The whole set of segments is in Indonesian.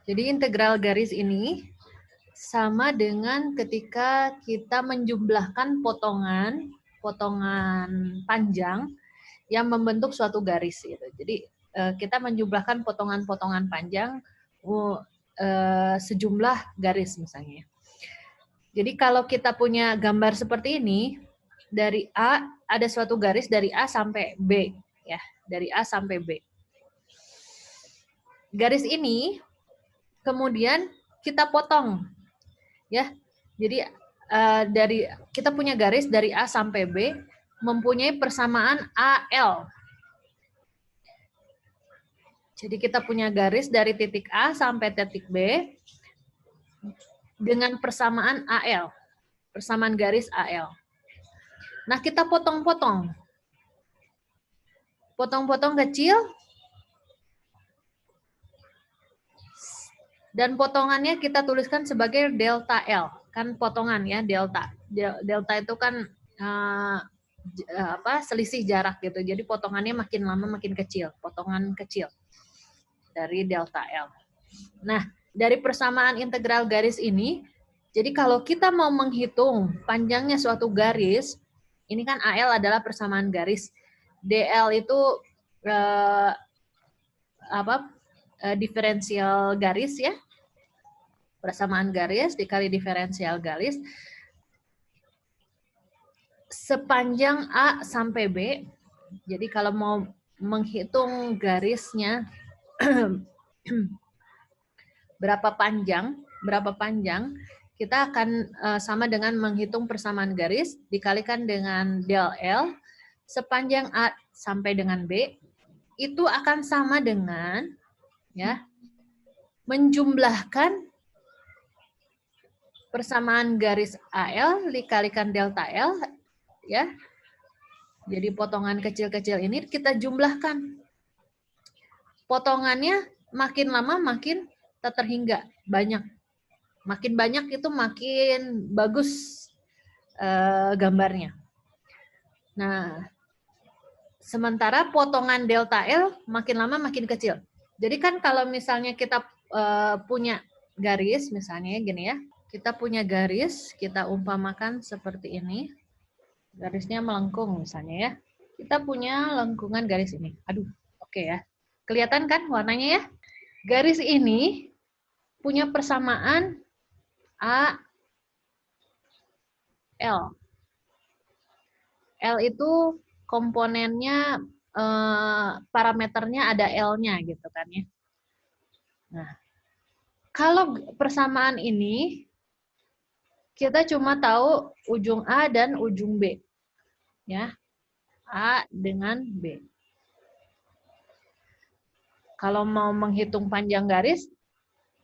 Jadi integral garis ini sama dengan ketika kita menjumlahkan potongan panjang yang membentuk suatu garis gitu. Jadi kita menjumlahkan potongan-potongan panjang sejumlah garis misalnya. Jadi kalau kita punya gambar seperti ini, dari A ada suatu garis dari A sampai B ya, dari A sampai B. Garis ini kemudian kita potong ya. Jadi dari kita punya garis dari A sampai B mempunyai persamaan AL. Jadi kita punya garis dari titik A sampai titik B dengan persamaan AL. Persamaan garis AL. Nah, kita potong-potong. Potong-potong kecil. Dan potongannya kita tuliskan sebagai delta L. Kan potongan ya, delta. Delta itu kan selisih jarak gitu. Jadi potongannya makin lama makin kecil. Potongan kecil dari delta L. Nah, dari persamaan integral garis ini, jadi kalau kita mau menghitung panjangnya suatu garis, ini kan AL adalah persamaan garis. DL itu diferensial garis ya. Persamaan garis dikali diferensial garis. Sepanjang A sampai B, jadi kalau mau menghitung garisnya berapa panjang, kita akan sama dengan menghitung persamaan garis dikalikan dengan del L sepanjang A sampai dengan B, itu akan sama dengan ya menjumlahkan persamaan garis AL dikalikan delta L ya. Jadi potongan kecil-kecil ini kita jumlahkan. Potongannya makin lama makin tak terhingga banyak. Makin banyak itu makin bagus gambarnya. Nah, sementara potongan delta L makin lama makin kecil. Jadi kan kalau misalnya kita punya garis, misalnya gini ya, kita punya garis, kita umpamakan seperti ini, garisnya melengkung misalnya ya, kita punya lengkungan garis ini. Aduh, oke ya, kelihatan kan warnanya ya? Garis ini punya persamaan A, L. L itu komponennya, parameternya ada L-nya gitu kan ya. Nah, kalau persamaan ini, kita cuma tahu ujung A dan ujung B. Ya, A dengan B. Kalau mau menghitung panjang garis,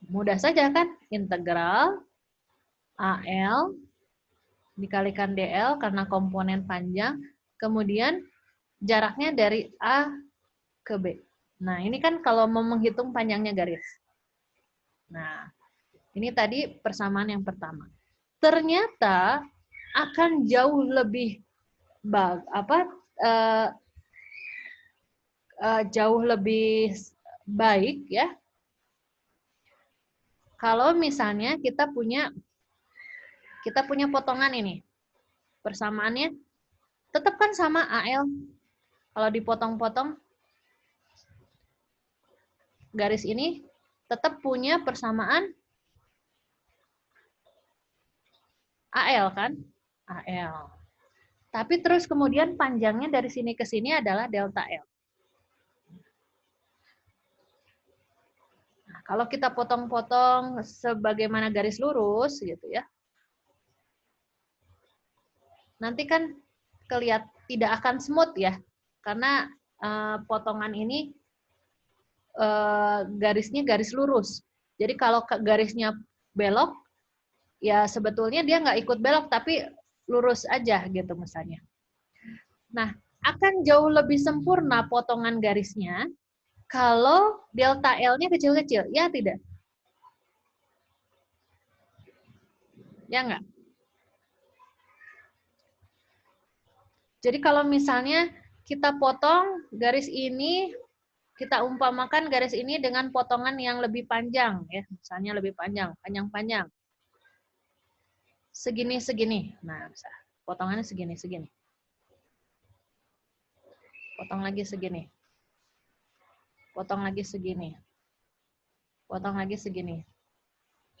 mudah saja kan? Integral AL dikalikan DL karena komponen panjang, kemudian jaraknya dari A ke B. Nah, ini kan kalau mau menghitung panjangnya garis. Nah, ini tadi persamaan yang pertama. Ternyata akan jauh lebih jauh lebih baik ya kalau misalnya kita punya potongan ini, persamaannya tetap kan sama AL. Kalau dipotong-potong garis ini tetap punya persamaan AL kan? AL. Tapi terus kemudian panjangnya dari sini ke sini adalah delta L. Nah, kalau kita potong-potong sebagaimana garis lurus gitu ya, nanti kan kelihatan tidak akan smooth ya, karena potongan ini garisnya garis lurus. Jadi kalau garisnya belok, ya sebetulnya dia nggak ikut belok, tapi lurus aja gitu misalnya. Nah, akan jauh lebih sempurna potongan garisnya kalau delta L-nya kecil-kecil, ya tidak? Ya nggak? Jadi kalau misalnya kita potong garis ini kita umpamakan garis ini dengan potongan yang lebih panjang, ya, misalnya lebih panjang, panjang-panjang. Segini-segini. Nah, potongannya segini-segini. Potong lagi segini. Potong lagi segini. Potong lagi segini.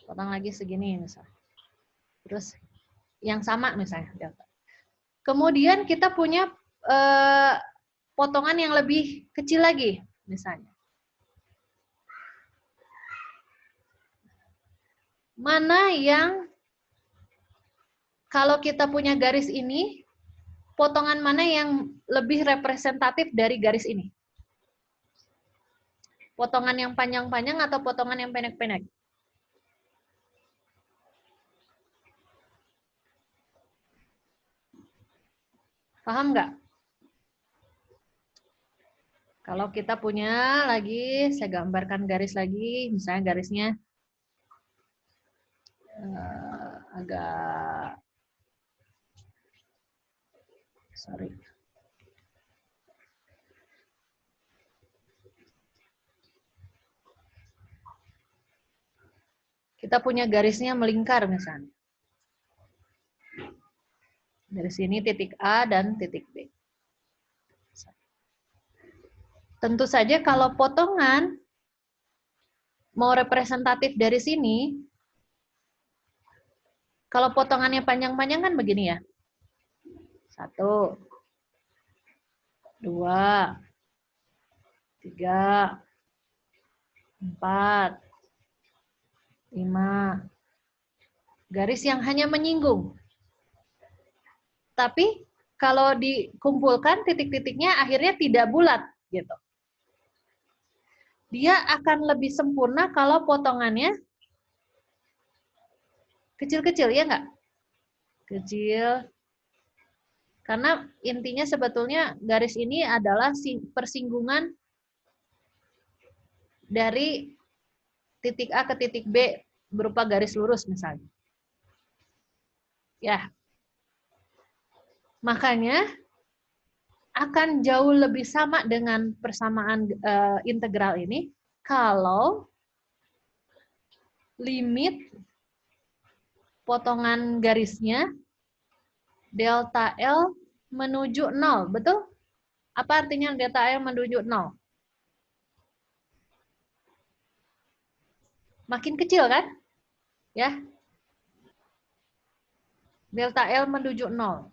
Potong lagi segini misalnya. Terus yang sama misalnya. Kemudian kita punya potongan yang lebih kecil lagi misalnya. Mana yang kalau kita punya garis ini, potongan mana yang lebih representatif dari garis ini? Potongan yang panjang-panjang atau potongan yang pendek-pendek? Paham nggak? Kalau kita punya lagi, saya gambarkan garis lagi, misalnya garisnya agak, sorry. Kita punya garisnya melingkar misalnya. Dari sini titik A dan titik B. Tentu saja kalau potongan mau representatif dari sini, kalau potongannya panjang-panjang kan begini ya. 1, 2, 3, 4, 5. Garis yang hanya menyinggung. Tapi kalau dikumpulkan titik-titiknya akhirnya tidak bulat gitu. Dia akan lebih sempurna kalau potongannya kecil-kecil, ya nggak? Kecil. Karena intinya sebetulnya garis ini adalah persinggungan dari titik A ke titik B berupa garis lurus misalnya. Ya. Makanya akan jauh lebih sama dengan persamaan integral ini kalau limit potongan garisnya delta L menuju 0, betul? Apa artinya delta L menuju 0? Makin kecil kan? Ya. Delta L menuju 0.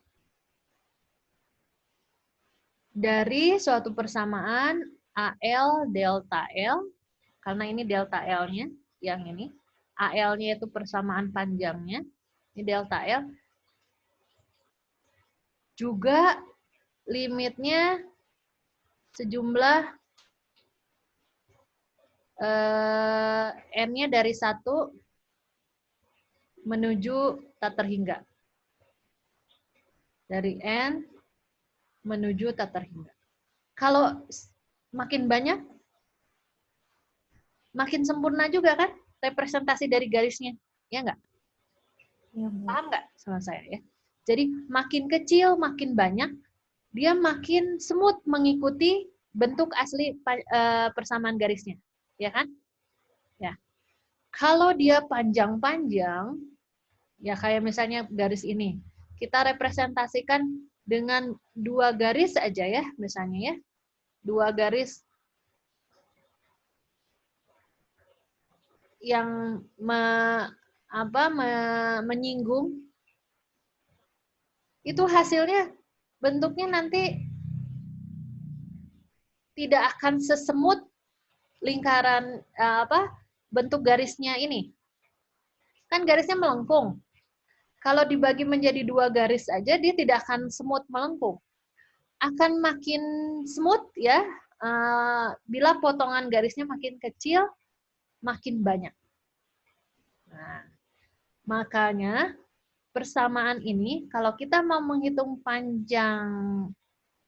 Dari suatu persamaan AL delta L, karena ini delta L-nya, yang ini, AL-nya itu persamaan panjangnya, ini delta L, juga limitnya sejumlah N-nya dari 1 menuju tak terhingga. Dari N menuju tak terhingga. Kalau makin banyak, makin sempurna juga kan representasi dari garisnya, ya nggak? Ya, paham nggak sama saya ya? Jadi makin kecil, makin banyak, dia makin smooth mengikuti bentuk asli persamaan garisnya, ya kan? Ya. Kalau dia panjang-panjang, ya kayak misalnya garis ini, kita representasikan dengan 2 garis aja ya, misalnya ya, 2 garis yang menyinggung, itu hasilnya bentuknya nanti tidak akan sesemut lingkaran bentuk garisnya ini. Kan garisnya melengkung. Kalau dibagi menjadi 2 garis aja, dia tidak akan smooth melengkung. Akan makin smooth ya, bila potongan garisnya makin kecil, makin banyak. Nah, makanya persamaan ini, kalau kita mau menghitung panjang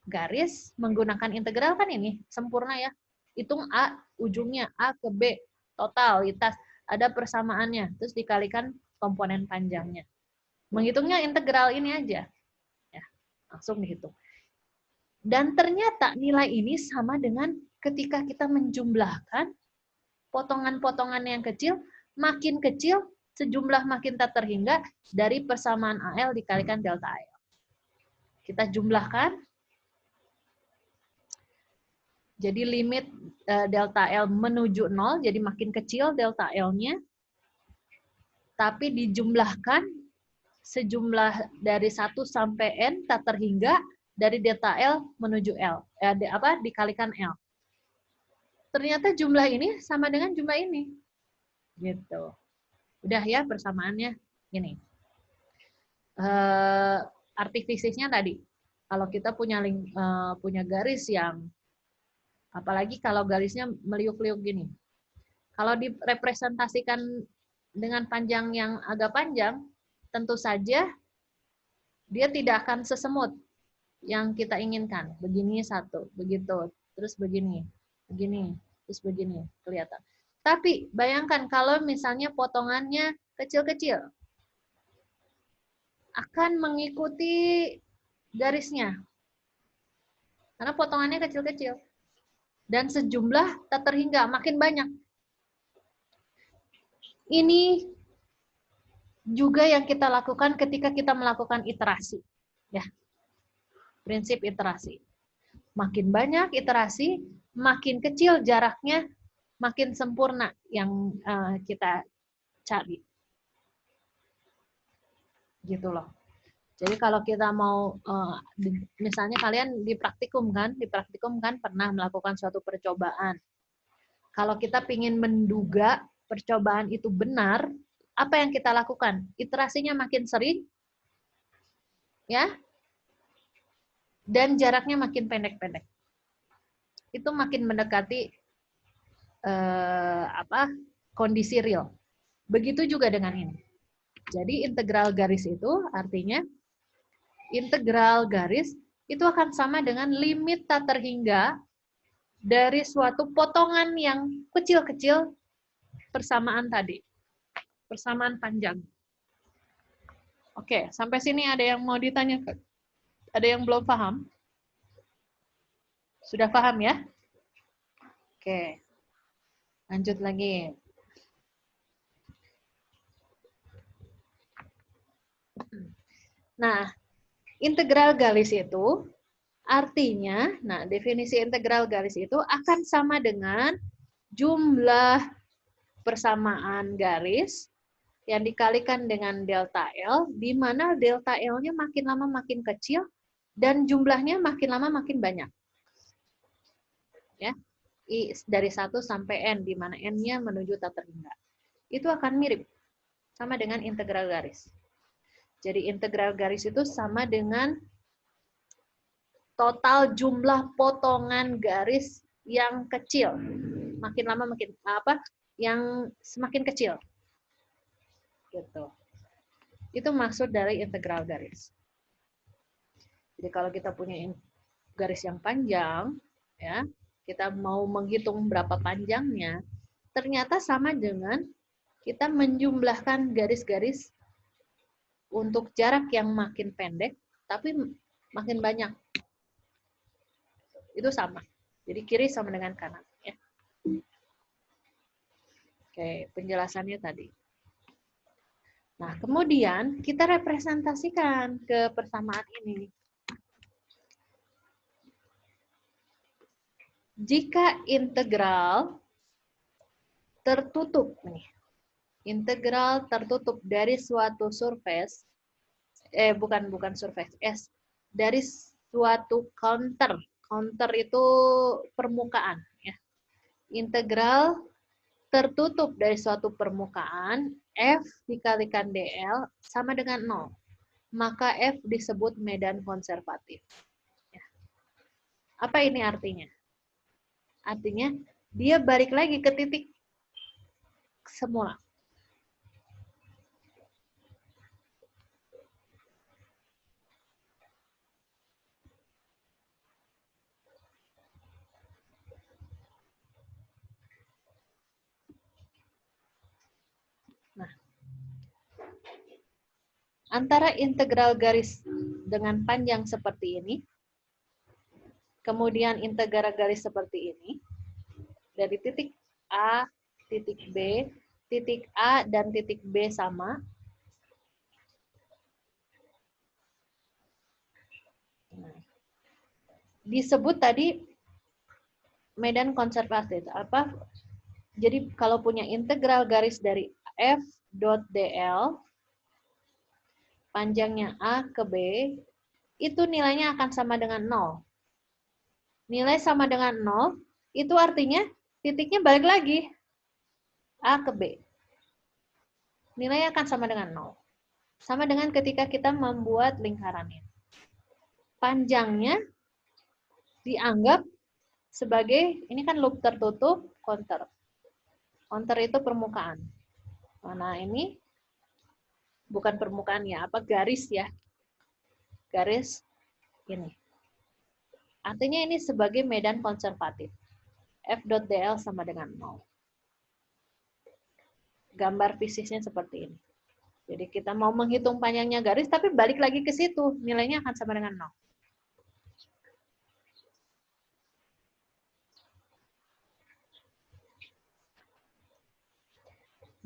garis, menggunakan integral kan ini, sempurna ya. Hitung A, ujungnya A ke B, totalitas, ada persamaannya, terus dikalikan komponen panjangnya. Menghitungnya integral ini aja. Ya, langsung dihitung. Dan ternyata nilai ini sama dengan ketika kita menjumlahkan potongan-potongan yang kecil, makin kecil, sejumlah makin tak terhingga dari persamaan AL dikalikan delta AL. Kita jumlahkan. Jadi limit delta L menuju 0, jadi makin kecil delta L-nya. Tapi dijumlahkan sejumlah dari 1 sampai N tak terhingga dari delta L menuju L. Dikalikan L. Ternyata jumlah ini sama dengan jumlah ini. Gitu. Udah ya persamaannya. Gini. Arti fisiknya tadi. Kalau kita punya garis yang, apalagi kalau garisnya meliuk-liuk gini. Kalau direpresentasikan dengan panjang yang agak panjang, tentu saja dia tidak akan sesemut yang kita inginkan. Begini satu, begitu, terus begini, terus begini, kelihatan. Tapi bayangkan kalau misalnya potongannya kecil-kecil, akan mengikuti garisnya. Karena potongannya kecil-kecil. Dan sejumlah tak terhingga, makin banyak. Ini juga yang kita lakukan ketika kita melakukan iterasi. Ya. Prinsip iterasi. Makin banyak iterasi, makin kecil jaraknya, makin sempurna yang kita cari. Gitu loh. Jadi kalau kita mau, misalnya kalian di praktikum kan pernah melakukan suatu percobaan. Kalau kita ingin menduga percobaan itu benar, apa yang kita lakukan? Iterasinya makin sering, ya, dan jaraknya makin pendek-pendek. Itu makin mendekati kondisi real. Begitu juga dengan ini. Jadi integral garis itu artinya integral garis itu akan sama dengan limit tak terhingga dari suatu potongan yang kecil-kecil persamaan tadi. Persamaan panjang. Oke, sampai sini ada yang mau ditanyakan? Ada yang belum paham? Sudah paham ya? Oke. Lanjut lagi. Nah, integral garis itu artinya, nah definisi integral garis itu akan sama dengan jumlah persamaan garis yang dikalikan dengan delta L, di mana delta L-nya makin lama makin kecil dan jumlahnya makin lama makin banyak. Ya, dari 1 sampai N, di mana N-nya menuju tak terhingga. Itu akan mirip, sama dengan integral garis. Jadi integral garis itu sama dengan total jumlah potongan garis yang kecil. Makin lama makin, yang semakin kecil. Gitu. Itu maksud dari integral garis. Jadi kalau kita punya garis yang panjang, ya, kita mau menghitung berapa panjangnya, ternyata sama dengan kita menjumlahkan garis-garis untuk jarak yang makin pendek, tapi makin banyak. Itu sama. Jadi kiri sama dengan kanan. Ya. Oke, penjelasannya tadi. Nah, kemudian kita representasikan ke persamaan ini. Jika integral tertutup nih, integral tertutup dari suatu surface, bukan surface, dari suatu counter itu permukaan, ya. Integral tertutup dari suatu permukaan, F dikalikan DL sama dengan 0. Maka F disebut medan konservatif. Ya. Apa ini artinya? Artinya dia balik lagi ke titik semula. Nah, antara integral garis dengan panjang seperti ini, kemudian integral garis seperti ini, Dari titik A, titik B, titik A dan titik B sama. Nah, disebut tadi medan konservatif. Apa? Jadi kalau punya integral garis dari F dot dl, panjangnya A ke B, itu nilainya akan sama dengan 0. Nilai sama dengan 0, itu artinya titiknya balik lagi. A ke B. Nilainya akan sama dengan 0. Sama dengan ketika kita membuat lingkarannya. Panjangnya dianggap sebagai, ini kan loop tertutup, kontur. Kontur itu permukaan. Nah, ini bukan permukaan ya, apa garis ya. Garis ini. Artinya ini sebagai medan konservatif. F.dl sama dengan 0. Gambar fisiknya seperti ini. Jadi kita mau menghitung panjangnya garis, tapi balik lagi ke situ, nilainya akan sama dengan 0.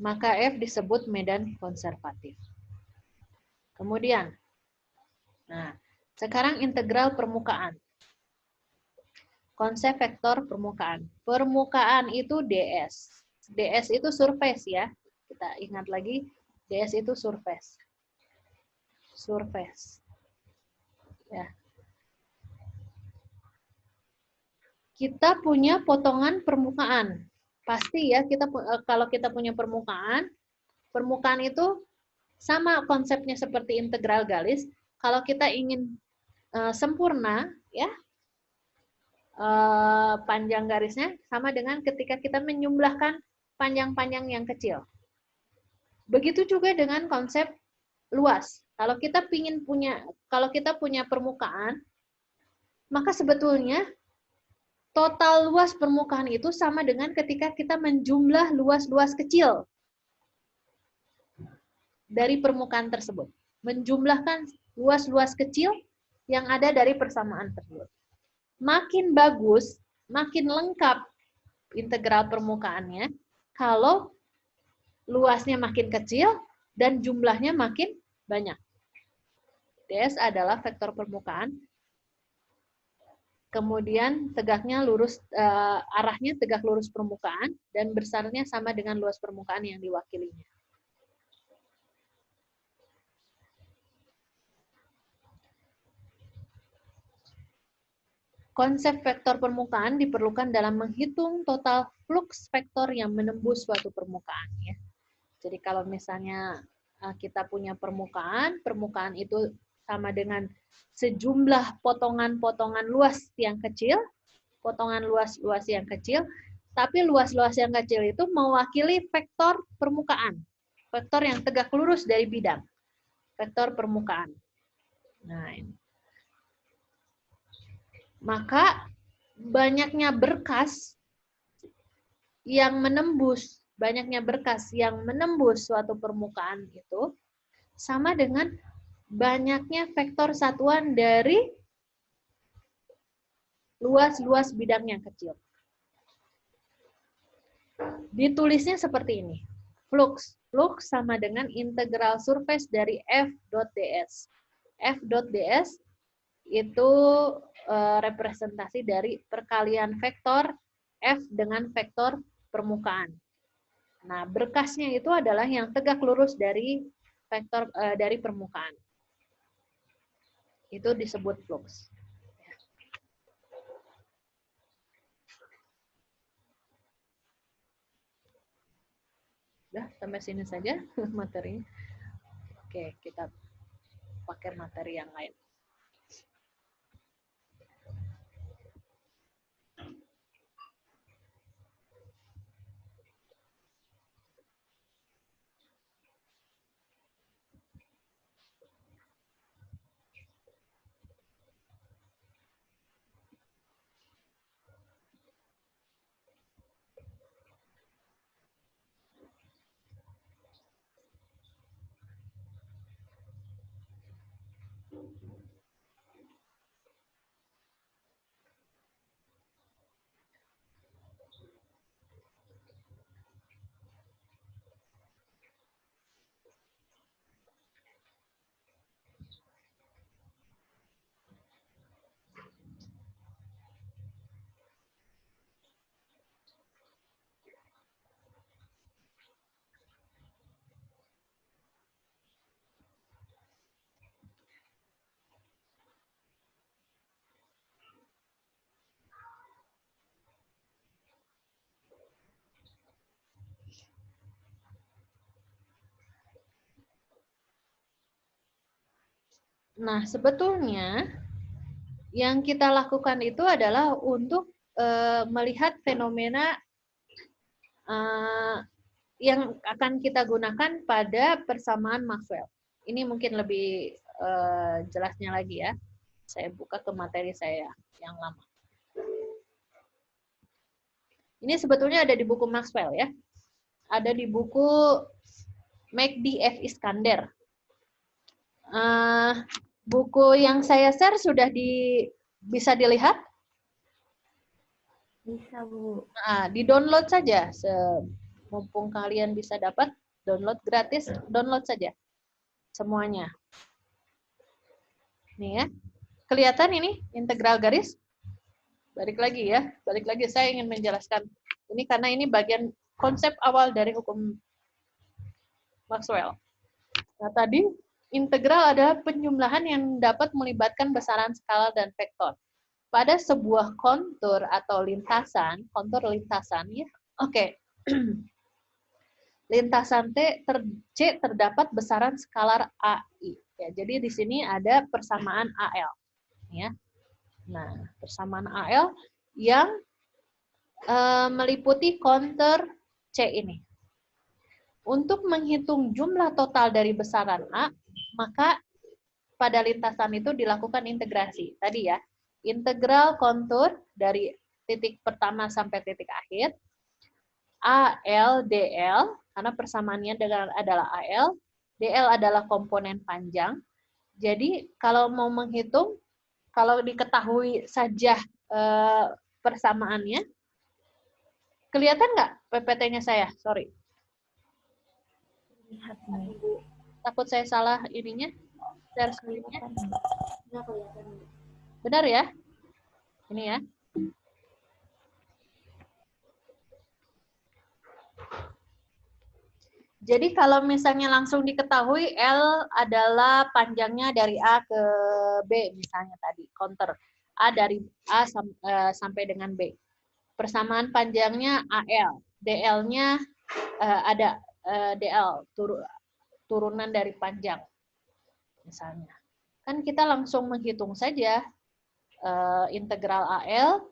Maka F disebut medan konservatif. Kemudian, nah, sekarang integral permukaan. Konsep vektor permukaan. Permukaan itu ds. ds itu surface ya. Kita ingat lagi, ds itu surface. Surface. Ya. Kita punya potongan permukaan. Pasti ya, kalau kita punya permukaan, permukaan itu sama konsepnya seperti integral garis. Kalau kita ingin sempurna, ya, panjang garisnya sama dengan ketika kita menjumlahkan panjang-panjang yang kecil. Begitu juga dengan konsep luas. Kalau kita punya permukaan, maka sebetulnya total luas permukaan itu sama dengan ketika kita menjumlah luas-luas kecil dari permukaan tersebut. Menjumlahkan luas-luas kecil yang ada dari persamaan tersebut. Makin bagus, makin lengkap integral permukaannya kalau luasnya makin kecil dan jumlahnya makin banyak. ds adalah vektor permukaan. Kemudian tegaknya lurus, arahnya tegak lurus permukaan dan besarnya sama dengan luas permukaan yang diwakilinya. Konsep vektor permukaan diperlukan dalam menghitung total flux vektor yang menembus suatu permukaan. Ya. Jadi kalau misalnya kita punya permukaan, permukaan itu sama dengan sejumlah potongan-potongan luas yang kecil, potongan luas-luas yang kecil, tapi luas-luas yang kecil itu mewakili vektor permukaan, vektor yang tegak lurus dari bidang, vektor permukaan. Nah, ini. Maka banyaknya berkas yang menembus, suatu permukaan itu sama dengan banyaknya vektor satuan dari luas-luas bidang yang kecil. Ditulisnya seperti ini. Flux sama dengan integral surface dari F.ds. F.ds itu representasi dari perkalian vektor F dengan vektor permukaan. Nah, berkasnya itu adalah yang tegak lurus dari vektor dari permukaan. Itu disebut flux. Udah, sampai sini saja materinya. Oke, kita pakai materi yang lain. Nah, sebetulnya yang kita lakukan itu adalah untuk melihat fenomena yang akan kita gunakan pada persamaan Maxwell. Ini mungkin lebih jelasnya lagi ya. Saya buka ke materi saya yang lama. Ini sebetulnya ada di buku Maxwell ya. Ada di buku McD F. Iskander. Buku yang saya share sudah bisa dilihat? Bisa, Bu. Nah, di-download saja. Mumpung kalian bisa dapat, download gratis, download saja. Semuanya. Nih ya. Kelihatan ini integral garis? Balik lagi ya. Balik lagi saya ingin menjelaskan. Ini karena ini bagian konsep awal dari hukum Maxwell. Nah, tadi integral adalah penjumlahan yang dapat melibatkan besaran skala dan vektor. Pada sebuah kontur atau lintasan, kontur lintasan ya. Oke. Lintasan C terdapat besaran skalar AI. Ya, jadi di sini ada persamaan AL ya. Nah, persamaan AL yang meliputi kontur C ini. Untuk menghitung jumlah total dari besaran A, maka pada lintasan itu dilakukan integrasi. Tadi ya, integral kontur dari titik pertama sampai titik akhir, AL, DL, karena persamaannya adalah AL, DL adalah komponen panjang. Jadi kalau mau menghitung, kalau diketahui saja persamaannya, kelihatan nggak PPT-nya saya? Sorry. Lihat, Takut saya salah ininya, share screen-nya. nggak kelihatan. Benar ya? Ini ya. Jadi kalau misalnya langsung diketahui L adalah panjangnya dari A ke B misalnya tadi, counter. A dari A sampai dengan B. Persamaan panjangnya AL. DL-nya ada DL, turunan dari panjang. Misalnya. Kan kita langsung menghitung saja integral AL,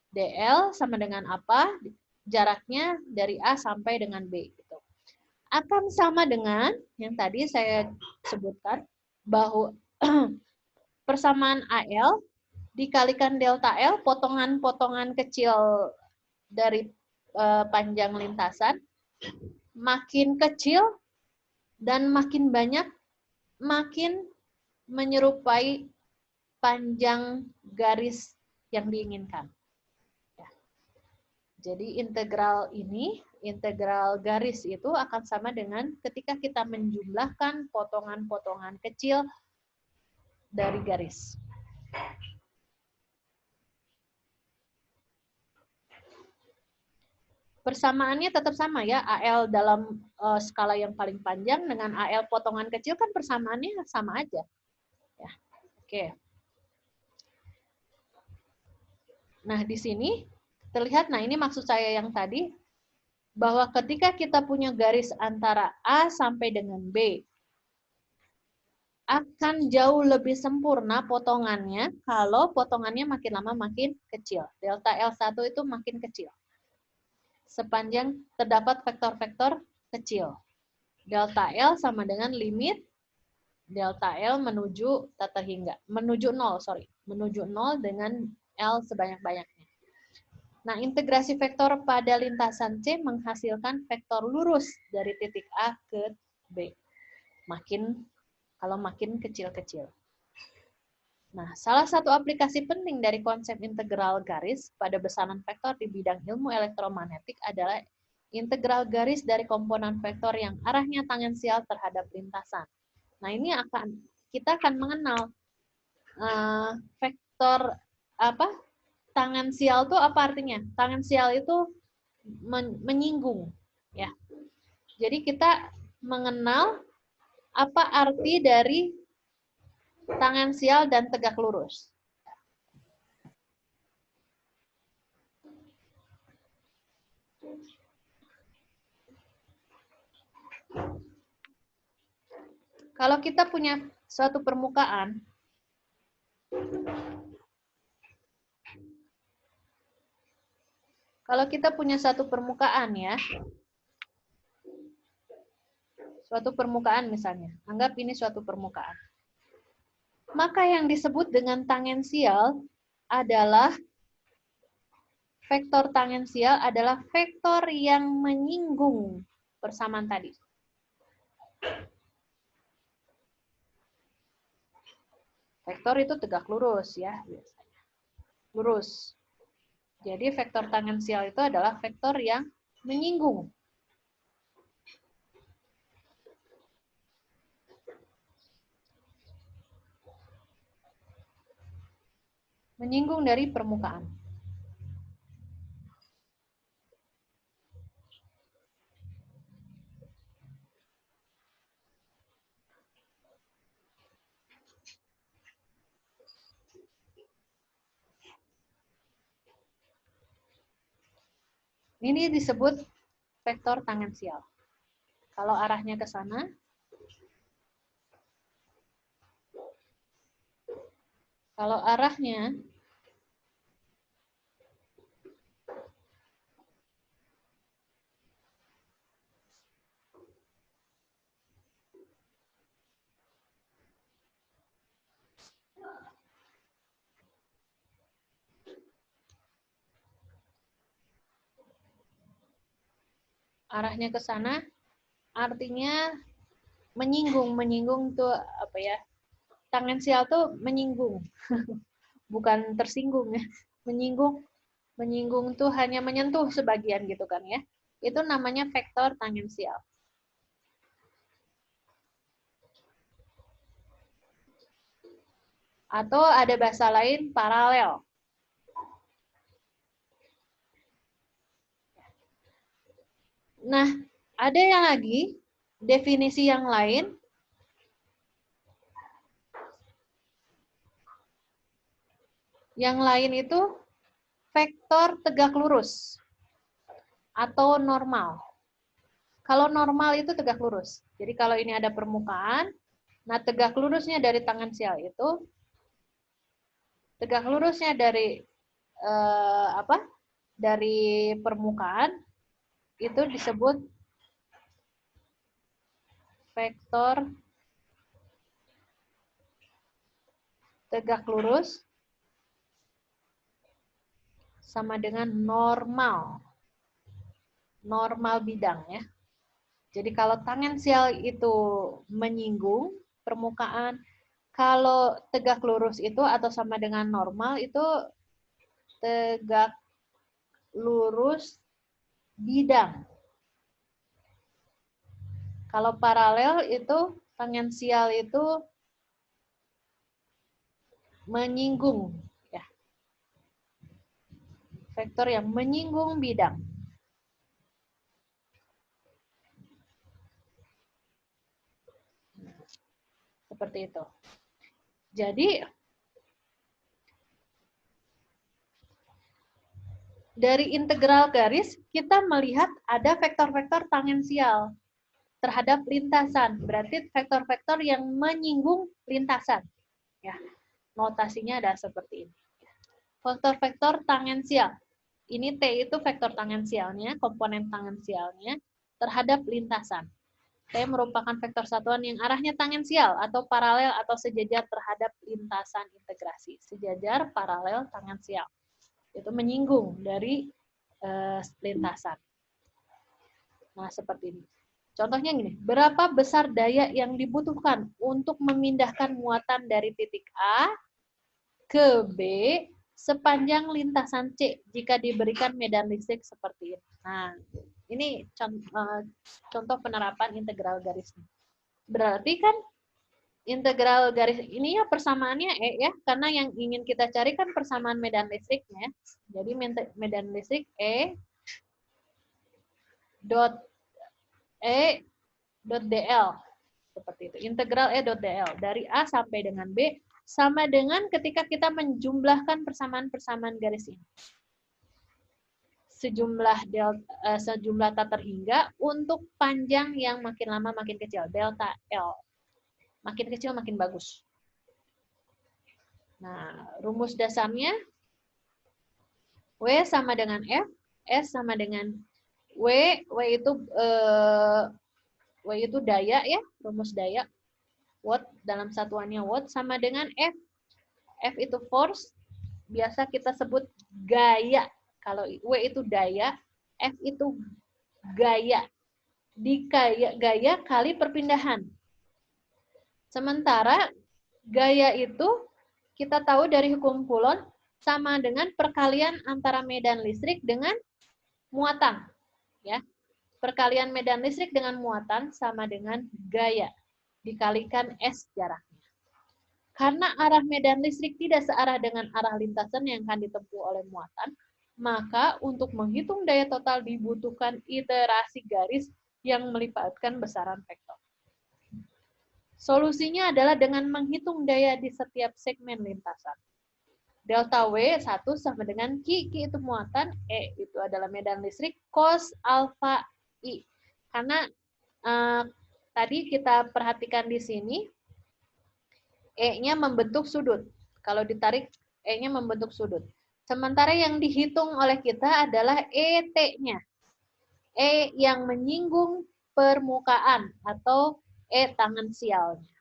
DL sama dengan apa? Jaraknya dari A sampai dengan B. Gitu. Akan sama dengan yang tadi saya sebutkan bahwa persamaan AL dikalikan delta L, potongan-potongan kecil dari panjang lintasan, makin kecil dan makin banyak, makin menyerupai panjang garis yang diinginkan. Jadi integral ini, integral garis itu akan sama dengan ketika kita menjumlahkan potongan-potongan kecil dari garis. Persamaannya tetap sama ya, AL dalam skala yang paling panjang dengan AL potongan kecil kan persamaannya sama aja. Ya. Oke. Nah, di sini terlihat, nah ini maksud saya yang tadi, bahwa ketika kita punya garis antara A sampai dengan B, akan jauh lebih sempurna potongannya kalau potongannya makin lama makin kecil. Delta L1 itu makin kecil. Sepanjang terdapat vektor-vektor kecil. Delta L sama dengan limit delta L menuju tak terhingga. Menuju 0, sorry. Menuju 0 dengan L sebanyak-banyaknya. Nah, integrasi vektor pada lintasan C menghasilkan vektor lurus dari titik A ke B. Kalau makin kecil-kecil. Nah, salah satu aplikasi penting dari konsep integral garis pada besaran vektor di bidang ilmu elektromagnetik adalah integral garis dari komponen vektor yang arahnya tangensial terhadap lintasan. Nah, ini kita akan mengenal vektor apa? Tangensial itu apa artinya? Tangensial itu menyinggung, ya. Jadi kita mengenal apa arti dari tangensial dan tegak lurus. Kalau kita punya suatu permukaan, Kalau kita punya satu permukaan ya, suatu permukaan misalnya, anggap ini suatu permukaan. Maka yang disebut dengan tangensial adalah vektor tangensial adalah vektor yang menyinggung persamaan tadi. Vektor itu tegak lurus ya, biasanya. Lurus. Jadi vektor tangensial itu adalah vektor yang menyinggung. Menyinggung dari permukaan. Ini disebut vektor tangensial. Kalau arahnya ke sana, kalau arahnya ke sana, artinya menyinggung tuh apa ya? Tangensial tuh menyinggung, bukan tersinggung ya. Menyinggung tuh hanya menyentuh sebagian gitu kan ya. Itu namanya vektor tangensial. Atau ada bahasa lain paralel. Nah, ada yang lagi, definisi yang lain. Yang lain itu vektor tegak lurus atau normal. Kalau normal itu tegak lurus. Jadi kalau ini ada permukaan, nah tegak lurusnya dari tangensial itu, tegak lurusnya dari dari permukaan itu disebut vektor tegak lurus sama dengan normal. Normal bidang ya. Jadi kalau tangensial itu menyinggung permukaan, kalau tegak lurus itu atau sama dengan normal itu tegak lurus bidang. Kalau paralel itu tangensial itu menyinggung ya. Vektor yang menyinggung bidang. Seperti itu. Jadi dari integral garis kita melihat ada vektor-vektor tangensial terhadap lintasan. Berarti vektor-vektor yang menyinggung lintasan. Ya. Notasinya ada seperti ini. Vektor-vektor tangensial. Ini T itu vektor tangensialnya, komponen tangensialnya terhadap lintasan. T merupakan vektor satuan yang arahnya tangensial atau paralel atau sejajar terhadap lintasan integrasi. Sejajar, paralel, tangensial. Itu menyinggung dari lintasan. Nah, seperti ini. Contohnya gini, berapa besar daya yang dibutuhkan untuk memindahkan muatan dari titik A ke B sepanjang lintasan C jika diberikan medan listrik seperti ini. Nah, ini contoh penerapan integral garisnya. Berarti kan integral garis ini ya persamaannya E ya, karena yang ingin kita cari kan persamaan medan listriknya. Jadi medan listrik E dot dl seperti itu. Integral E dot dl dari A sampai dengan B sama dengan ketika kita menjumlahkan persamaan-persamaan garis ini. Sejumlah tak terhingga untuk panjang yang makin lama makin kecil, delta L. Makin kecil makin bagus. Nah, rumus dasarnya W sama dengan F S sama dengan W itu daya ya, rumus daya. Watt dalam satuannya watt sama dengan F. F itu force, biasa kita sebut gaya. Kalau W itu daya, F itu gaya. Gaya kali perpindahan. Sementara gaya itu kita tahu dari hukum Coulomb sama dengan perkalian antara medan listrik dengan muatan. Ya. Perkalian medan listrik dengan muatan sama dengan gaya dikalikan S jaraknya. Karena arah medan listrik tidak searah dengan arah lintasan yang akan ditempuh oleh muatan, maka untuk menghitung daya total dibutuhkan iterasi garis yang melibatkan besaran vektor. Solusinya adalah dengan menghitung daya di setiap segmen lintasan. Delta W 1 sama dengan Q itu muatan, E itu adalah medan listrik, cos alfa I. Karena tadi kita perhatikan di sini, E-nya membentuk sudut. Kalau ditarik, E-nya membentuk sudut. Sementara yang dihitung oleh kita adalah ET-nya. E yang menyinggung permukaan atau E tangensialnya.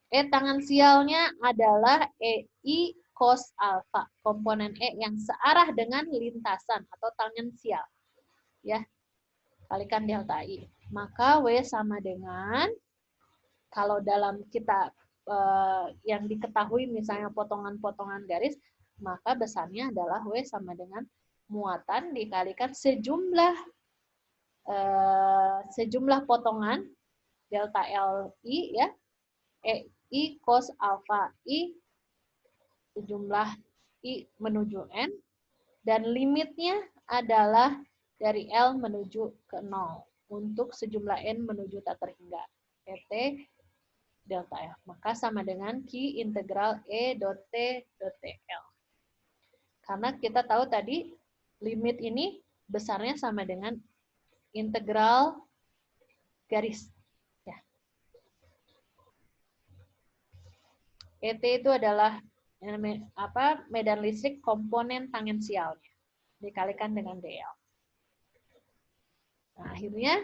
E tangensialnya adalah EI cos alfa, komponen E yang searah dengan lintasan atau tangensial. Ya, kalikan delta I. Maka W sama dengan, kalau dalam kita yang diketahui misalnya potongan-potongan garis, maka besarnya adalah W sama dengan muatan dikalikan sejumlah potongan delta LI ya, I cos alfa I sejumlah I menuju N, dan limitnya adalah dari L menuju ke 0 untuk sejumlah N menuju tak terhingga. ET delta L. Maka sama dengan Q integral E dot T dot TL. Karena kita tahu tadi limit ini besarnya sama dengan integral garis. Ya. ET itu adalah medan listrik komponen tangensialnya dikalikan dengan DL. Nah, akhirnya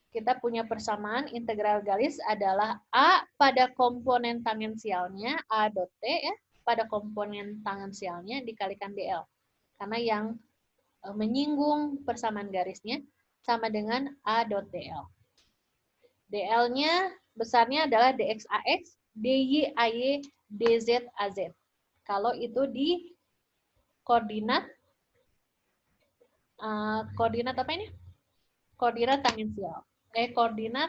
kita punya persamaan integral garis adalah A pada komponen tangensialnya, A dot T ya, pada komponen tangensialnya dikalikan DL. Karena yang menyinggung persamaan garisnya sama dengan A dot DL. DL-nya besarnya adalah DXAX, DYAY, DZAZ. Kalau itu di koordinat apa ini? Koordinat tangensial. Koordinat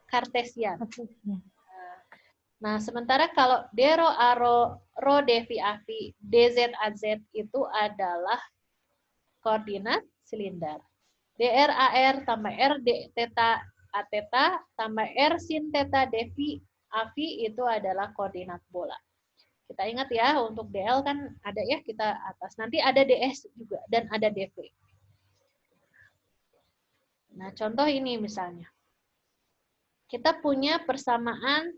kartesian. Nah, sementara kalau dero aro ro devi avi dz az itu adalah koordinat silinder. Dr ar tambah r d theta a theta tambah r sin theta devi avi itu adalah koordinat bola. Kita ingat ya, untuk dl kan ada ya kita atas. Nanti ada ds juga dan ada dv. Nah, contoh ini misalnya. Kita punya persamaan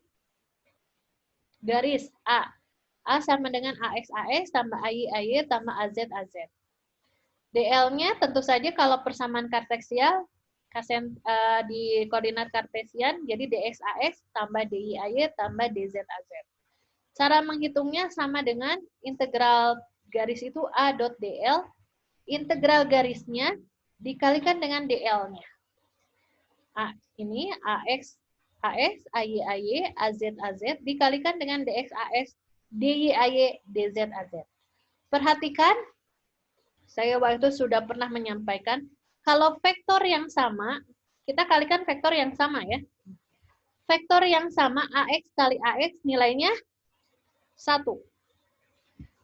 garis A. A sama dengan AX tambah AY tambah AZ. DL-nya tentu saja kalau persamaan kartesial di koordinat kartesian, jadi DXAX tambah DYY tambah DZAZ. Cara menghitungnya sama dengan integral garis itu A dot DL, integral garisnya dikalikan dengan DL-nya. Ini AX, AY, AZ dikalikan dengan DXAX, DYY, DZAZ. Perhatikan, saya waktu itu sudah pernah menyampaikan, kalau vektor yang sama, kita kalikan vektor yang sama ya. Vektor yang sama, AX kali AX nilainya 1.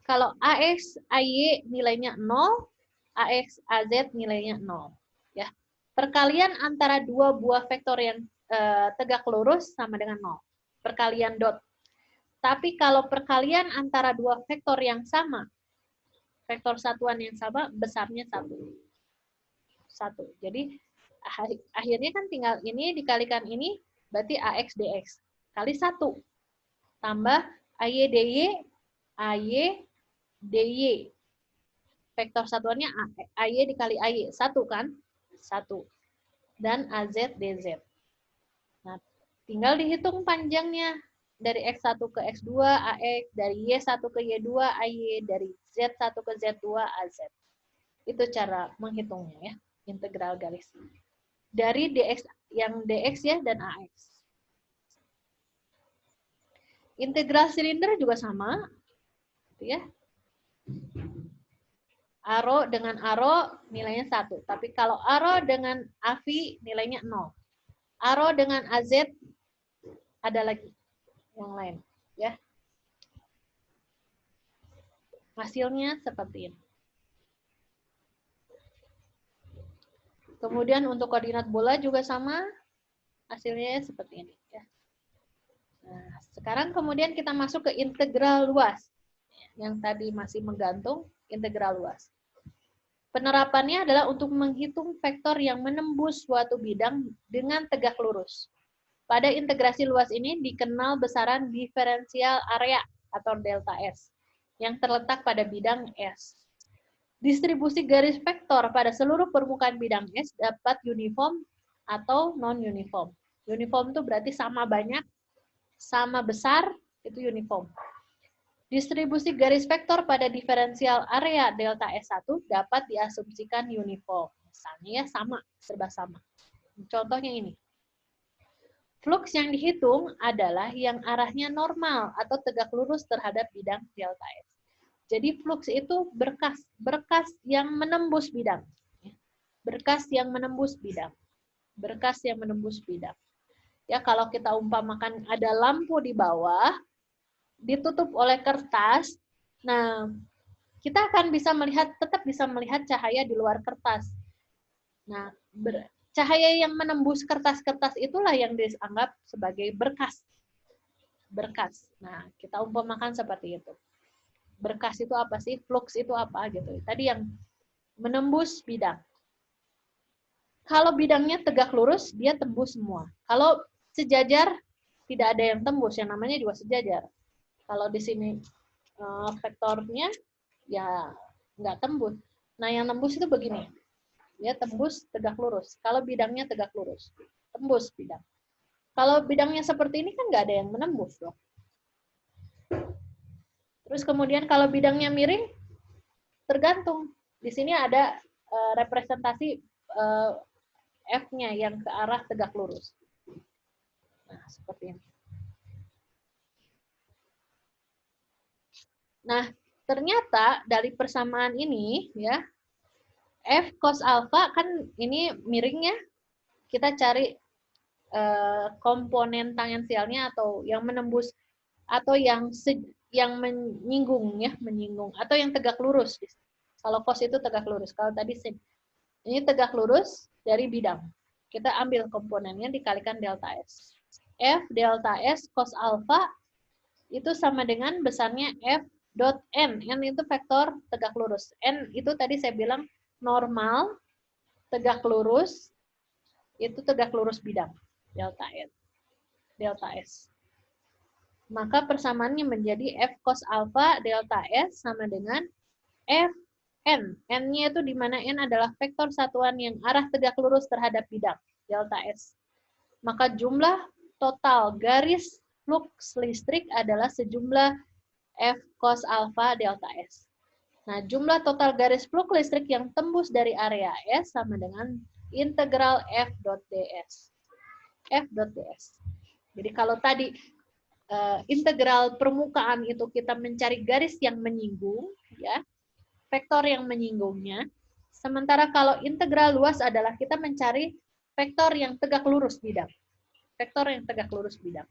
Kalau AX, AY nilainya 0, AX, AZ nilainya 0. Ya. Perkalian antara dua buah vektor yang tegak lurus sama dengan 0. Perkalian dot. Tapi kalau perkalian antara dua vektor yang sama, vektor satuan yang sama, besarnya 1. Jadi akhirnya kan tinggal ini dikalikan ini, berarti AX DX. Kali 1. Tambah AY DY, AY DY. vektor satuannya AY dikali AY. 1 kan? 1. Dan AZ DZ. Nah, tinggal dihitung panjangnya. Dari X1 ke X2 AX, dari Y1 ke Y2 AY, dari Z1 ke Z2 AZ. Itu cara menghitungnya ya, integral garis. Dari DX yang DX ya dan AX. Integral silinder juga sama, gitu ya. Aro dengan aro nilainya 1. Tapi kalau aro dengan AVI nilainya 0. Aro dengan AZ ada lagi yang lain. Ya. Hasilnya seperti ini. Kemudian untuk koordinat bola juga sama. Hasilnya seperti ini. Ya. Nah, sekarang kemudian kita masuk ke integral luas. Yang tadi masih menggantung, integral luas. Penerapannya adalah untuk menghitung vektor yang menembus suatu bidang dengan tegak lurus. Pada integrasi luas ini dikenal besaran diferensial area atau delta S yang terletak pada bidang S. Distribusi garis vektor pada seluruh permukaan bidang S dapat uniform atau non-uniform. Uniform itu berarti sama banyak, sama besar, itu uniform. Distribusi garis vektor pada diferensial area delta S1 dapat diasumsikan uniform. Misalnya ya sama, serba sama. Contohnya ini. Flux yang dihitung adalah yang arahnya normal atau tegak lurus terhadap bidang delta S. Jadi flux itu berkas yang menembus bidang. Berkas yang menembus bidang. Berkas yang menembus bidang. Ya, kalau kita umpamakan ada lampu di bawah, ditutup oleh kertas, nah kita akan tetap bisa melihat cahaya di luar kertas. Nah, cahaya yang menembus kertas-kertas itulah yang dianggap sebagai berkas. Berkas. Nah, kita umpamakan seperti itu. Berkas itu apa sih? Flux itu apa gitu. Tadi yang menembus bidang. Kalau bidangnya tegak lurus, dia tembus semua. Kalau sejajar, tidak ada yang tembus. Yang namanya juga sejajar. Kalau di sini vektornya, ya nggak tembus. Nah, yang tembus itu begini. Ya, tembus tegak lurus. Kalau bidangnya tegak lurus, tembus bidang. Kalau bidangnya seperti ini kan nggak ada yang menembus loh. Terus kemudian kalau bidangnya miring, tergantung. Di sini ada representasi F-nya yang ke arah tegak lurus. Nah, seperti ini. Nah, ternyata dari persamaan ini, ya, F cos alpha kan ini miringnya, kita cari komponen tangensialnya atau yang menembus atau yang menyinggung ya, menyinggung atau yang tegak lurus. Kalau cos itu tegak lurus, kalau tadi sin. Ini tegak lurus dari bidang. Kita ambil komponennya dikalikan delta S. F delta S cos alpha itu sama dengan besarnya F dot N. N itu vektor tegak lurus. N itu tadi saya bilang normal, tegak lurus, itu tegak lurus bidang, delta N, delta S. Maka persamaannya menjadi F cos alpha delta S sama dengan F N. N-nya itu di mana N adalah vektor satuan yang arah tegak lurus terhadap bidang, delta S. Maka jumlah total garis flux listrik adalah sejumlah F cos alpha delta S. Nah, jumlah total garis flux listrik yang tembus dari area S sama dengan integral F dot ds. F dot ds. Jadi kalau tadi integral permukaan itu kita mencari garis yang menyinggung, ya, vektor yang menyinggungnya. Sementara kalau integral luas adalah kita mencari vektor yang tegak lurus bidang. Vektor yang tegak lurus bidang.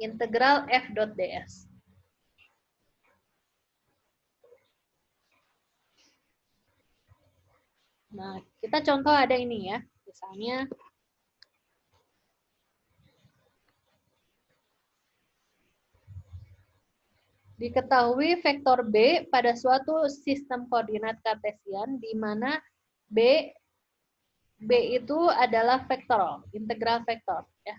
Integral F dot ds. Nah, kita contoh ada ini ya. Misalnya diketahui vektor B pada suatu sistem koordinat kartesian di mana B itu adalah vektor, integral vektor ya.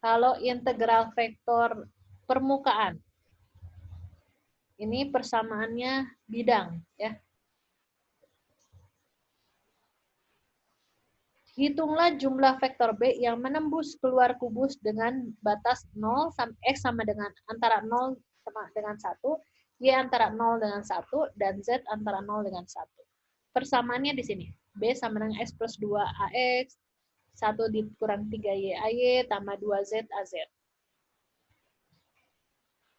Kalau integral vektor permukaan Ini persamaannya bidang, ya. Hitunglah jumlah vektor B yang menembus keluar kubus dengan batas 0 X sama dengan antara 0 sama dengan 1, Y antara 0 dengan 1, dan Z antara 0 dengan 1. Persamaannya di sini. B sama dengan X plus 2 AX, 1 dikurang 3 YAY, tambah 2Z AZ.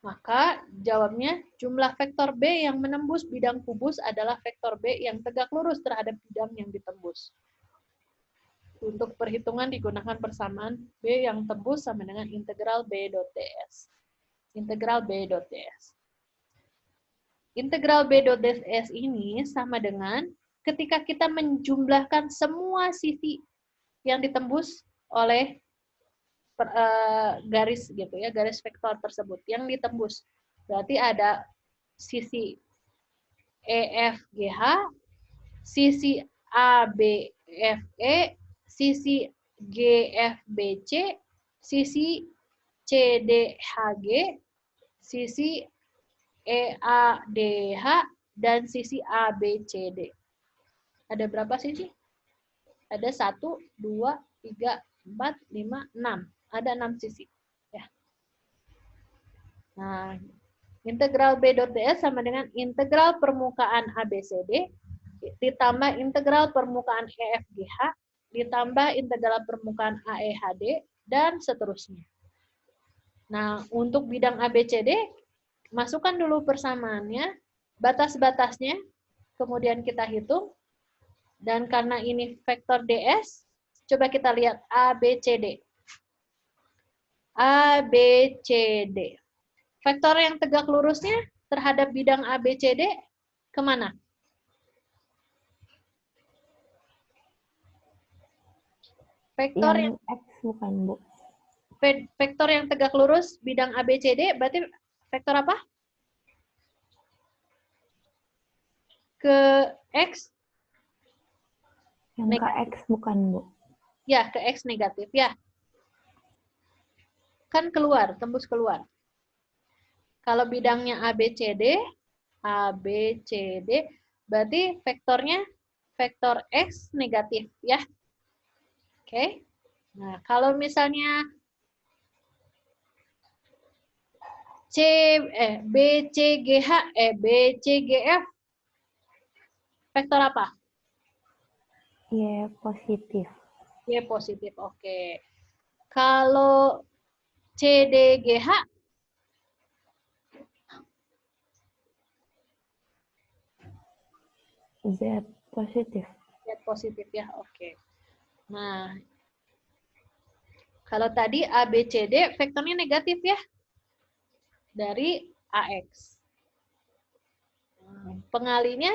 Maka jawabnya jumlah vektor B yang menembus bidang kubus adalah vektor B yang tegak lurus terhadap bidang yang ditembus. Untuk perhitungan digunakan persamaan B yang tembus sama dengan integral B.ds. Integral B.ds. Integral B.ds ini sama dengan ketika kita menjumlahkan semua sisi yang ditembus oleh garis gitu ya, garis vektor tersebut yang ditembus. Berarti ada sisi EFGH, sisi ABFE, sisi GFBC, sisi CDHG, sisi EADH, dan sisi ABCD. Ada berapa sisi? Ada 1, 2, 3, 4, 5, 6. Ada 6 sisi. Ya. Nah, integral B.ds sama dengan integral permukaan ABCD ditambah integral permukaan EFGH ditambah integral permukaan AEHD dan seterusnya. Nah, untuk bidang ABCD masukkan dulu persamaannya, batas-batasnya, kemudian kita hitung. Dan karena ini vektor DS, coba kita lihat ABCD. ABCD. Vektor yang tegak lurusnya terhadap bidang ABCD kemana? Vektor yang X bukan, Bu. Vektor yang tegak lurus bidang ABCD berarti vektor apa? Ke X? Yang ke X bukan, Bu. Ya, ke X negatif. Ya. Kan keluar, tembus keluar. Kalau bidangnya ABCD, berarti vektornya vektor X negatif, ya. Oke. Nah, kalau misalnya BCGF, vektor apa? Y positif. Y positif, oke. Kalau CDGH, Z positif. Z positif ya, oke. Nah, kalau tadi ABCD vektornya negatif ya, dari AX. Pengalinya,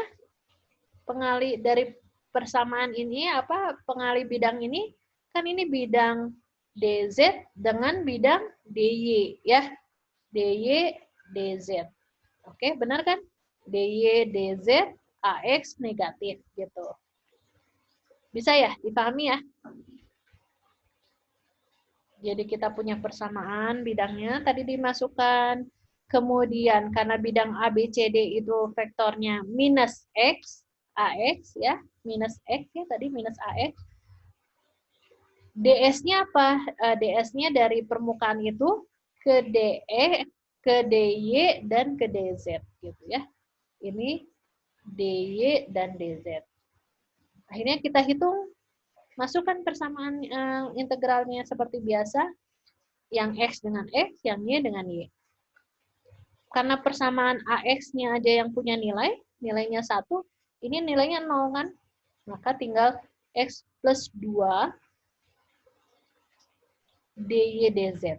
pengali dari persamaan ini apa? Pengali bidang ini kan ini bidang DZ dengan bidang DY ya, DY DZ. Oke, benar kan? DY DZ AX negatif gitu. Bisa ya dipahami ya? Jadi kita punya persamaan bidangnya tadi dimasukkan. Kemudian karena bidang ABCD itu vektornya minus X, AX ya, minus X ya tadi minus AX. DS-nya apa? DS-nya dari permukaan itu ke DE, ke DY, dan ke DZ gitu ya. Ini DY dan DZ. Akhirnya kita hitung, masukkan persamaan integralnya seperti biasa, yang X dengan X, yang Y dengan Y. Karena persamaan AX-nya aja yang punya nilai, nilainya 1, ini nilainya 0 kan? Maka tinggal X plus 2 DY DZ.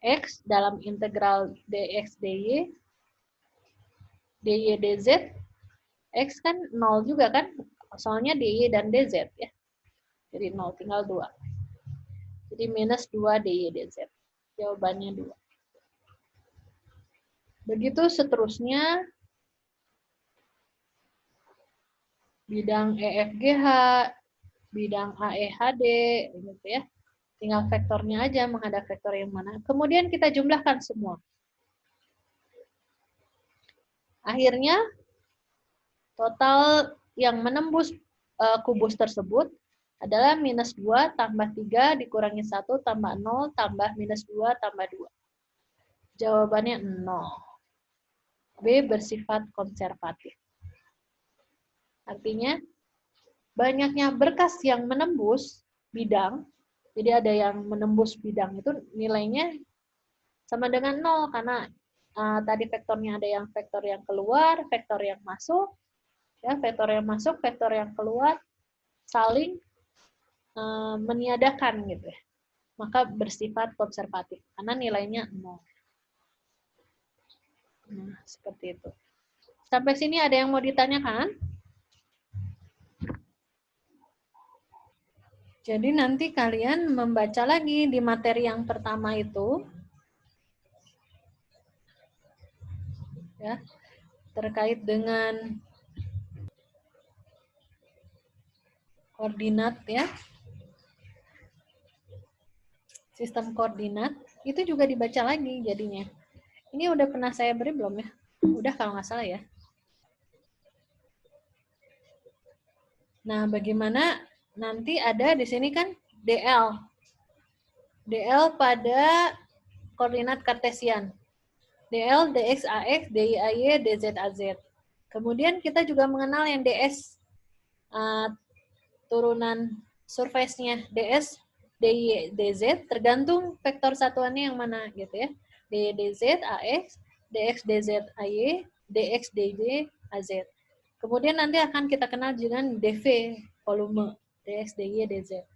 X dalam integral dx dy, dy dz, X kan 0 juga kan? Soalnya dy dan dz ya. Jadi 0, tinggal 2. Jadi minus 2 dy dz. Jawabannya 2. Begitu seterusnya, bidang EFGH, bidang AEHD, gitu ya. Tinggal vektornya aja, menghadap vektor yang mana. Kemudian kita jumlahkan semua. Akhirnya, total yang menembus kubus tersebut adalah minus 2 tambah 3 dikurangi 1 tambah 0 tambah minus 2 tambah 2. Jawabannya 0. B bersifat konservatif. Artinya, banyaknya berkas yang menembus bidang, jadi ada yang menembus bidang itu nilainya sama dengan 0, karena tadi vektornya ada yang vektor yang keluar, vektor yang masuk, ya, vektor yang masuk, vektor yang keluar, saling meniadakan gitu ya. Maka bersifat konservatif, karena nilainya 0. Nah, seperti itu. Sampai sini ada yang mau ditanyakan? Jadi nanti kalian membaca lagi di materi yang pertama itu, ya, terkait dengan koordinat, ya, sistem koordinat, itu juga dibaca lagi jadinya. Ini udah pernah saya beri belum ya? Udah kalau nggak salah ya. Nah, bagaimana nanti ada di sini kan DL. DL pada koordinat kartesian. DL, DX, AX, DY, AY, DZ, AZ. Kemudian kita juga mengenal yang DS, turunan surface-nya. DS, DY, DZ, tergantung vektor satuannya yang mana gitu ya. DY, DZ, AX, DX, DZ, AY, DX, DY, AZ. Kemudian nanti akan kita kenal dengan DV, volume, DX, DY, DZ.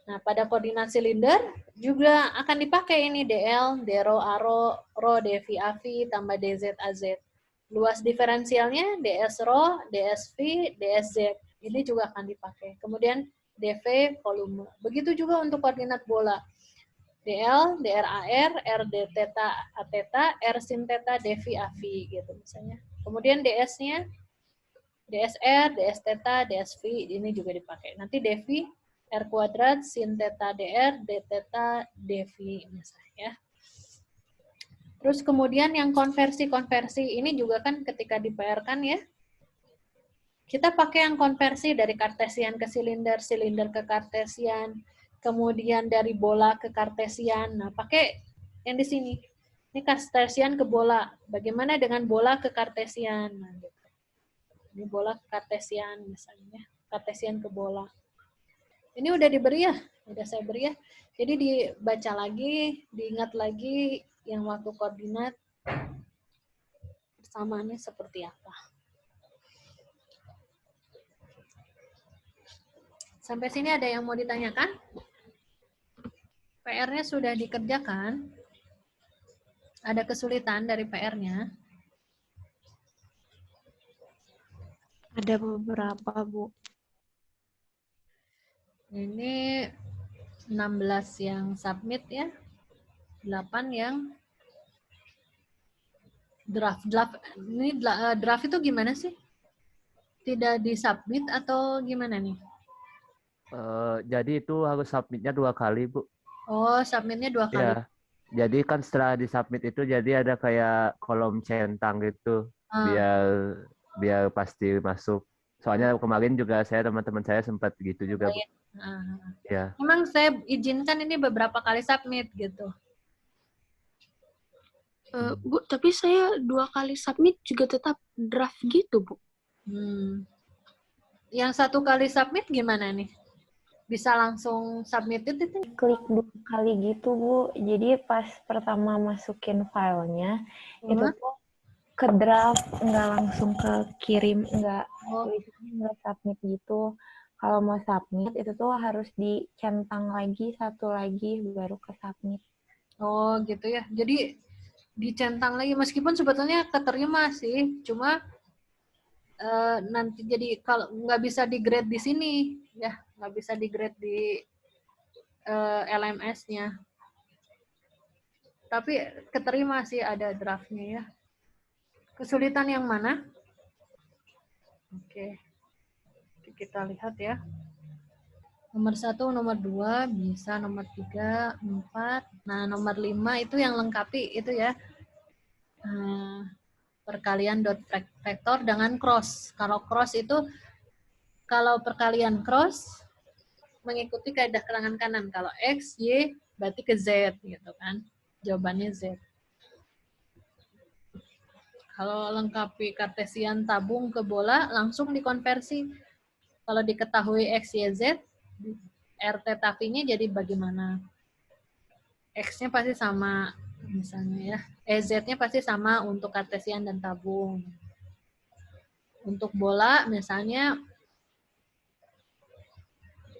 Nah, pada koordinat silinder juga akan dipakai ini DL, DRO, ARO, RO, DV, AV, tambah DZ, AZ. Luas diferensialnya DS RO, DSV, DSZ. Ini juga akan dipakai. Kemudian DV, volume. Begitu juga untuk koordinat bola. DL, DRAR, RD theta, A theta, R sin theta, DV, AV gitu misalnya. Kemudian DS-nya DSR, DS theta, DSV ini juga dipakai. Nanti DV R kuadrat sin theta DR, D theta, DV misalnya ya. Terus kemudian yang konversi-konversi ini juga kan ketika di PR kan ya, kita pakai yang konversi dari kartesian ke silinder, silinder ke kartesian, kemudian dari bola ke kartesian. Nah, pakai yang di sini. Ini kartesian ke bola. Bagaimana dengan bola ke kartesian? Nah, gitu. Ini bola ke kartesian misalnya, kartesian ke bola. Ini udah diberi ya, udah saya beri ya. Jadi dibaca lagi, diingat lagi yang waktu koordinat persamaannya seperti apa. Sampai sini ada yang mau ditanyakan? PR-nya sudah dikerjakan? Ada kesulitan dari PR-nya? Ada beberapa, Bu. Ini 16 yang submit ya. 8 yang draft. Ini draft itu gimana sih? Tidak disubmit atau gimana nih? Jadi itu harus submitnya 2 kali, Bu. Oh, submitnya 2 kali. Ya, jadi kan setelah disubmit itu jadi ada kayak kolom centang gitu, biar pasti masuk. Soalnya kemarin juga teman-teman saya sempat gitu juga, Bu. Ya. Memang saya izinkan ini beberapa kali submit gitu. Bu, tapi saya 2 kali submit juga tetap draft gitu, Bu. Yang 1 kali submit gimana nih? Bisa langsung submit itu? Klik 2 kali gitu, Bu. Jadi pas pertama masukin filenya, itu tuh ke draft, nggak langsung ke kirim, nggak tulisannya nggak submit gitu. Kalau mau submit, itu tuh harus dicentang lagi, 1 lagi, baru ke submit. Oh gitu ya. Jadi dicentang lagi, meskipun sebetulnya keterima sih, cuma nanti jadi kalau nggak bisa di grade di sini, ya nggak bisa di grade di LMS-nya. Tapi keterima sih ada draftnya ya. Kesulitan yang mana? Oke. Kita lihat ya. Nomor 1, nomor 2 bisa, nomor 3, 4. Nah, nomor 5 itu yang lengkapi itu ya. Perkalian dot vektor dengan cross. Kalau cross itu, kalau perkalian cross mengikuti kaidah kanan kanan. Kalau X, Y berarti ke Z gitu kan. Jawabannya Z. Kalau lengkapi kartesian tabung ke bola langsung dikonversi. Kalau diketahui X, Y, Z, R theta V-nya jadi bagaimana? X-nya pasti sama misalnya ya. Z-nya pasti sama untuk kartesian dan tabung. Untuk bola misalnya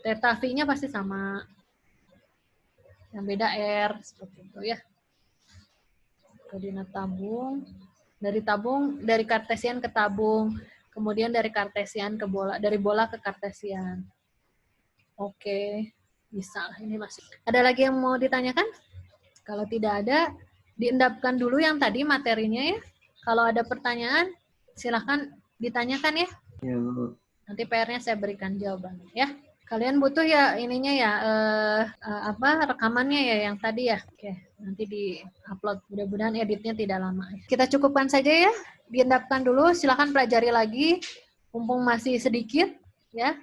theta V-nya pasti sama. Yang beda R seperti itu ya. Koordinat tabung, dari kartesian ke tabung, kemudian dari kartesian ke bola, dari bola ke kartesian. Oke, bisa lah ini masih. Ada lagi yang mau ditanyakan? Kalau tidak ada, diendapkan dulu yang tadi materinya ya. Kalau ada pertanyaan, silahkan ditanyakan ya. Ya, Bu. Nanti PR-nya saya berikan jawabannya ya. Kalian butuh ya ininya ya, rekamannya ya yang tadi ya. Oke, nanti di-upload. Mudah-mudahan editnya tidak lama. Kita cukupkan saja ya. Diendapkan dulu, silahkan pelajari lagi. Mumpung masih sedikit ya.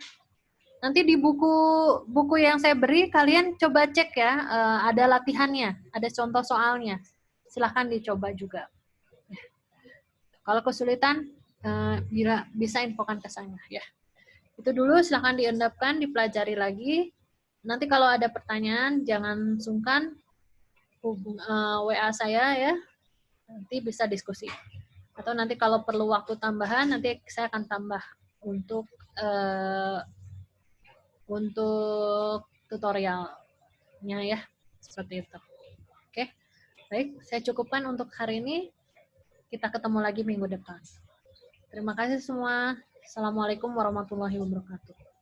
Nanti di buku yang saya beri, kalian coba cek ya, ada latihannya, ada contoh soalnya. Silahkan dicoba juga. Kalau kesulitan, bisa infokan ke saya. Ya. Itu dulu, silahkan diendapkan, dipelajari lagi. Nanti kalau ada pertanyaan, jangan sungkan WA saya ya. Nanti bisa diskusi. Atau nanti kalau perlu waktu tambahan, nanti saya akan tambah untuk tutorialnya ya, seperti itu. Oke, baik, saya cukupkan untuk hari ini. Kita ketemu lagi minggu depan. Terima kasih semua. Assalamualaikum warahmatullahi wabarakatuh.